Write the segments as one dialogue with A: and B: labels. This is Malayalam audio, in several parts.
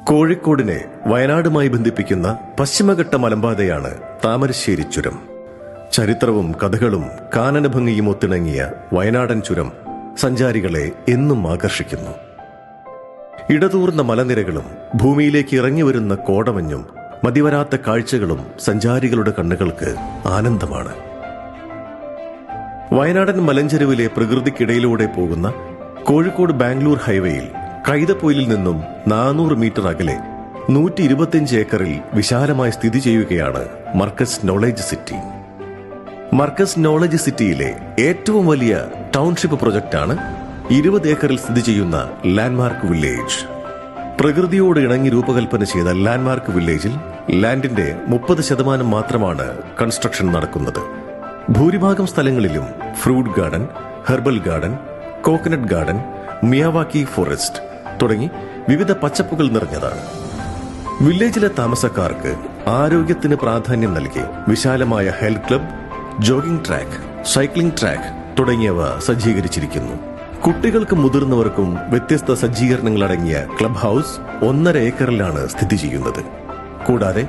A: കോഴിക്കോടിനെ വയനാടുമായി ബന്ധിപ്പിക്കുന്ന പശ്ചിമഘട്ട മലമ്പാതയാണ് താമരശ്ശേരി ചുരം. ചരിത്രവും കഥകളും കാനനഭംഗിയും ഒത്തിണങ്ങിയ വയനാടൻ ചുരം സഞ്ചാരികളെ എന്നും ആകർഷിക്കുന്നു. ഇടതൂർന്ന മലനിരകളും ഭൂമിയിലേക്ക് ഇറങ്ങിവരുന്ന കോടമഞ്ഞും മതിവരാത്ത കാഴ്ചകളും സഞ്ചാരികളുടെ കണ്ണുകൾക്ക് ആനന്ദമാണ്. വയനാടൻ മലഞ്ചെരുവിലെ പ്രകൃതിക്കിടയിലൂടെ പോകുന്ന കോഴിക്കോട് ബാംഗ്ലൂർ ഹൈവേയിൽ കൈതപ്പൊയിലിൽ നിന്നും 400 മീറ്റർ അകലെ 125 ഏക്കറിൽ വിശാലമായി സ്ഥിതി ചെയ്യുകയാണ് Markaz knowledge city. Markaz knowledge സിറ്റിയിലെ ഏറ്റവും വലിയ ടൗൺഷിപ്പ് പ്രൊജക്ടാണ് 20 ഏക്കറിൽ സ്ഥിതി ചെയ്യുന്ന ലാൻഡ്മാർക്ക് വില്ലേജ്. പ്രകൃതിയോട് ഇണങ്ങി രൂപകൽപ്പന ചെയ്ത ലാൻഡ്മാർക്ക് വില്ലേജിൽ ലാൻഡിന്റെ 30% മാത്രമാണ് കൺസ്ട്രക്ഷൻ നടക്കുന്നത്. ഭൂരിഭാഗം സ്ഥലങ്ങളിലും fruit garden, herbal garden, coconut garden, Miyawaki forest തുടങ്ങി വിവിധ പച്ചപ്പുകൾ നിറഞ്ഞതാണ്. വില്ലേജിലെ താമസക്കാർക്ക് ആരോഗ്യത്തിന് പ്രാധാന്യം നൽകി വിശാലമായ health club, jogging track, cycling track തുടങ്ങിയവ സജ്ജീകരിച്ചിരിക്കുന്നു. കുട്ടികൾക്കും മുതിർന്നവർക്കും വ്യത്യസ്ത സജ്ജീകരണങ്ങൾ അടങ്ങിയ ക്ലബ് ഹൌസ് 1.5 ഏക്കറിലാണ് സ്ഥിതി ചെയ്യുന്നത്. കൂടാതെ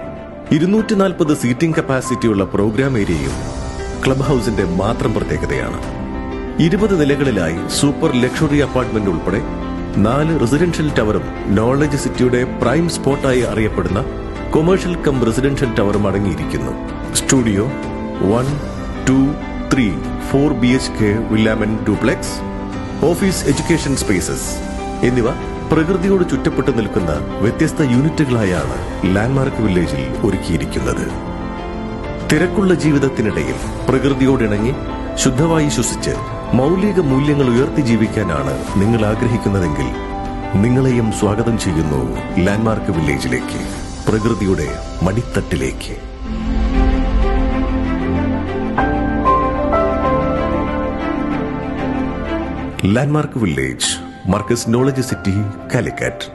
A: 240 സീറ്റിംഗ് കപ്പാസിറ്റിയുള്ള പ്രോഗ്രാം ഏരിയയും ക്ലബ് ഹൌസിന്റെ മാത്രം പ്രത്യേകതയാണ്. 20 നിലകളിലായി സൂപ്പർ ലക്ഷറി അപ്പാർട്ട്മെന്റ് ഉൾപ്പെടെ 4 റെസിഡൻഷ്യൽ ടവറും നോളജ് സിറ്റിയുടെ പ്രൈം സ്പോട്ടായി അറിയപ്പെടുന്ന കൊമേഴ്ഷ്യൽ കം റെസിഡൻഷ്യൽ ടവറും അടങ്ങിയിരിക്കുന്നു. സ്റ്റുഡിയോ 1, 2, 3, 4 BHK വില്ലാമൻ ഡ്യൂപ്ലെക്സ്, ഓഫീസ്, എഡ്യൂക്കേഷൻ സ്പേസസ് എന്നിവ പ്രകൃതിയോട് ചുറ്റപ്പെട്ടു നിൽക്കുന്ന വ്യത്യസ്ത യൂണിറ്റുകളായാണ് ലാൻഡ്മാർക്ക് വില്ലേജിൽ ഒരുക്കിയിരിക്കുന്നത്. തിരക്കുള്ള ജീവിതത്തിനിടയിൽ പ്രകൃതിയോടിണങ്ങി ശുദ്ധവായു ശ്വസിച്ച് മൗലിക മൂല്യങ്ങൾ ഉയർത്തി ജീവിക്കാനാണ് നിങ്ങൾ ആഗ്രഹിക്കുന്നതെങ്കിൽ നിങ്ങളെയും സ്വാഗതം ചെയ്യുന്നു ലാൻഡ്മാർക്ക് വില്ലേജിലേക്ക്, പ്രകൃതിയുടെ മടിത്തട്ടിലേക്ക്. Landmark village, Markaz knowledge city, Calicut.